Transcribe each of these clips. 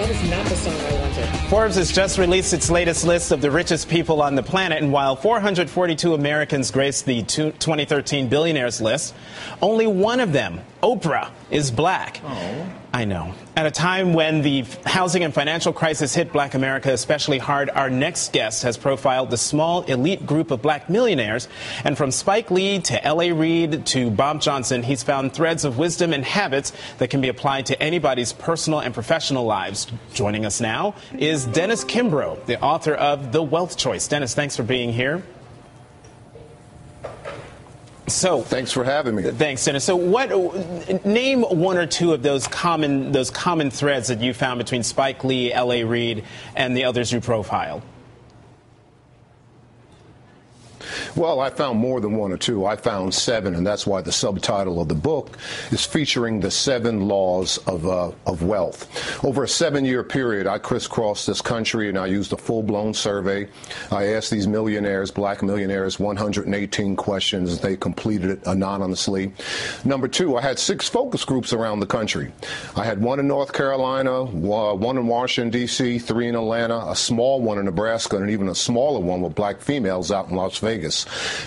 That is not the song I wanted. Forbes has just released its latest list of the richest people on the planet, and while 442 Americans graced the 2013 Billionaires list, only one of them, Oprah, is black. Oh. I know. At a time when the housing and financial crisis hit black America especially hard, our next guest has profiled the small elite group of black millionaires. And from Spike Lee to L.A. Reid to Bob Johnson, he's found threads of wisdom and habits that can be applied to anybody's personal and professional lives. Joining us now is Dennis Kimbro, the author of The Wealth Choice. Dennis, thanks for being here. So thanks for having me. Thanks, Dennis. So name one or two of those common threads that you found between Spike Lee, L.A. Reid, and the others you profiled. Well, I found more than one or two. I found 7, and that's why the subtitle of the book is featuring the 7 laws of wealth. Over a 7-year period, I crisscrossed this country, and I used a full-blown survey. I asked these millionaires, black millionaires, 118 questions. They completed it anonymously. Number 2, I had 6 focus groups around the country. I had one in North Carolina, one in Washington, D.C., 3 in Atlanta, a small one in Nebraska, and even a smaller one with black females out in Las Vegas.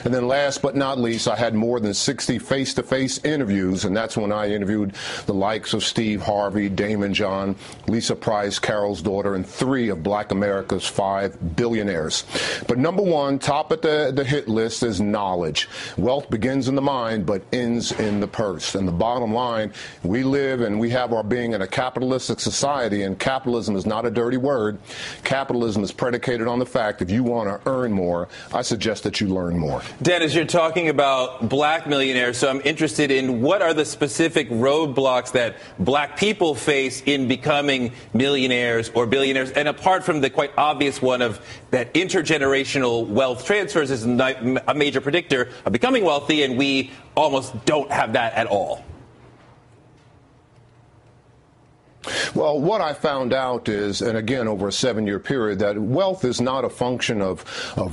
And then last but not least, I had more than 60 face-to-face interviews, and that's when I interviewed the likes of Steve Harvey, Damon John, Lisa Price, Carol's daughter, and 3 of black America's 5 billionaires. But number 1, top at the hit list is knowledge. Wealth begins in the mind but ends in the purse. And the bottom line, we live and we have our being in a capitalistic society, and capitalism is not a dirty word. Capitalism is predicated on the fact if you want to earn more, I suggest that you learn more. Dennis, you're talking about black millionaires, so I'm interested in what are the specific roadblocks that black people face in becoming millionaires or billionaires, and apart from the quite obvious one of that intergenerational wealth transfers is a major predictor of becoming wealthy, and we almost don't have that at all. Well, what I found out is, and again, over a 7-year period, that wealth is not a function of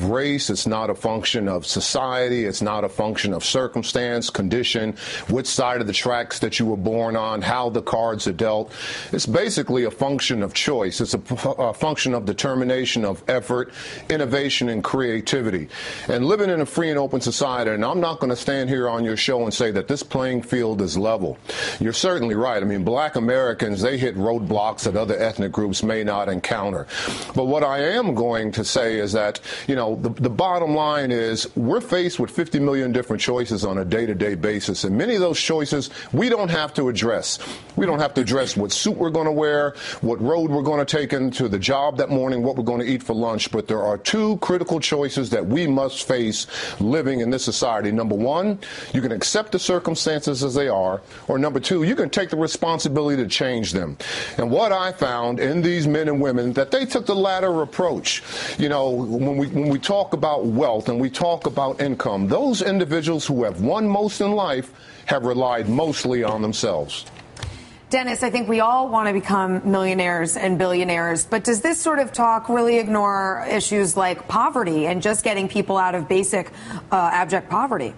race. It's not a function of society. It's not a function of circumstance, condition, which side of the tracks that you were born on, how the cards are dealt. It's basically a function of choice. It's a function of determination, of effort, innovation, and creativity. And living in a free and open society, and I'm not going to stand here on your show and say that this playing field is level. You're certainly right. I mean, black Americans, they hit roadblocks that other ethnic groups may not encounter. But what I am going to say is that, you know, the bottom line is we're faced with 50 million different choices on a day-to-day basis. And many of those choices we don't have to address. We don't have to address what suit we're going to wear, what road we're going to take into the job that morning, what we're going to eat for lunch. But there are 2 critical choices that we must face living in this society. Number 1, you can accept the circumstances as they are. Or number 2, you can take the responsibility to change them. And what I found in these men and women, that they took the latter approach. You know, when we talk about wealth and we talk about income, those individuals who have won most in life have relied mostly on themselves. Dennis, I think we all want to become millionaires and billionaires, but does this sort of talk really ignore issues like poverty and just getting people out of basic abject poverty?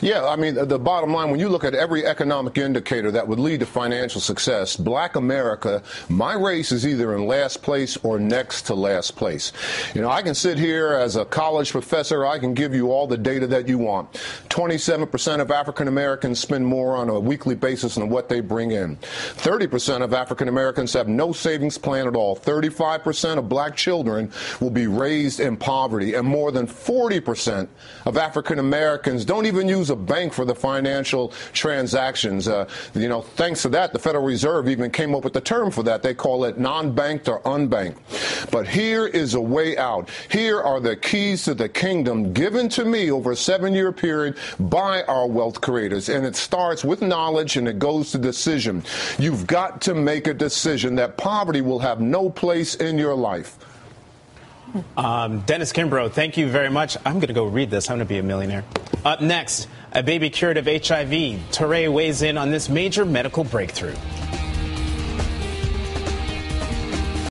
Yeah, I mean, the bottom line, when you look at every economic indicator that would lead to financial success, black America, my race is either in last place or next to last place. You know, I can sit here as a college professor. I can give you all the data that you want. 27% of African Americans spend more on a weekly basis than what they bring in. 30% of African Americans have no savings plan at all. 35% of black children will be raised in poverty. And more than 40% of African Americans don't even use a bank for the financial transactions. You know, thanks to that, the Federal Reserve even came up with the term for that. They call it non-banked or unbanked. But here is a way out. Here are the keys to the kingdom given to me over a 7-year period by our wealth creators. And it starts with knowledge and it goes to decision. You've got to make a decision that poverty will have no place in your life. Dennis Kimbro, thank you very much. I'm going to go read this. I'm going to be a millionaire. Up next, a baby cured of HIV. Touré weighs in on this major medical breakthrough.